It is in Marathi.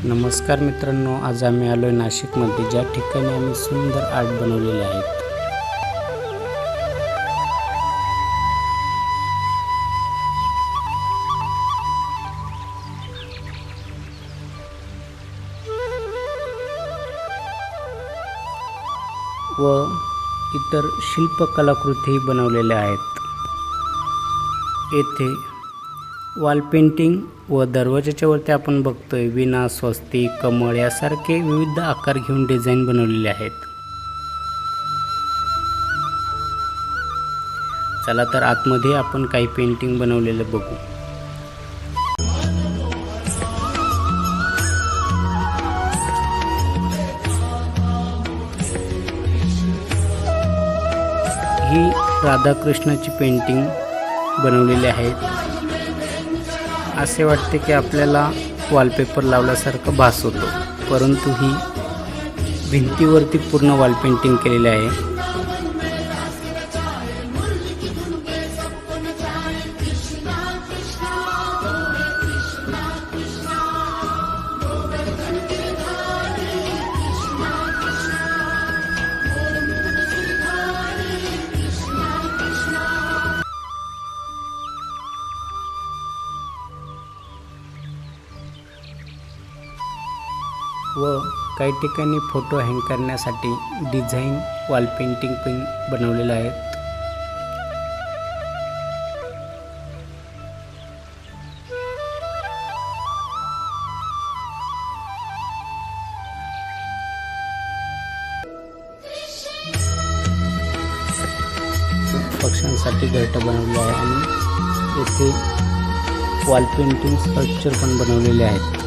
नमस्कार मित्रांनो, आज आम्ही आलो आहे नाशिकमध्ये, ज्या ठिकाणी आम्ही सुंदर आर्ट बनवलेले आहेत। व इतर शिल्पकलाकृती बनवलेल्या आहेत। येथे वॉल पेंटिंग व दरवाजाच्या वरती आपण बघतोय विना, स्वस्तिक, कमळ यासारखे विविध आकार घेऊन डिझाइन बनवलेले आहेत। चला तर आतमध्ये आपण काही पेंटिंग बनवलेले बघू। ही राधाकृष्णाची पेंटिंग बनवलेली आहेत। असे वाटते की आपल्याला वॉलपेपर लावल्यासारखं भास होतो, परंतु ही भिंतीवरती पूर्ण वॉल पेंटिंग केलेली आहे। व काही ठिकाणी फोटो हँग करण्यासाठी डिझाइन वॉल पेंटिंग पण बनवलेले आहेत। पक्ष्यांसाठी घरटं बनवले आहे आणि येथे वॉल पेंटिंग स्ट्रक्चर पण बनवलेले आहेत।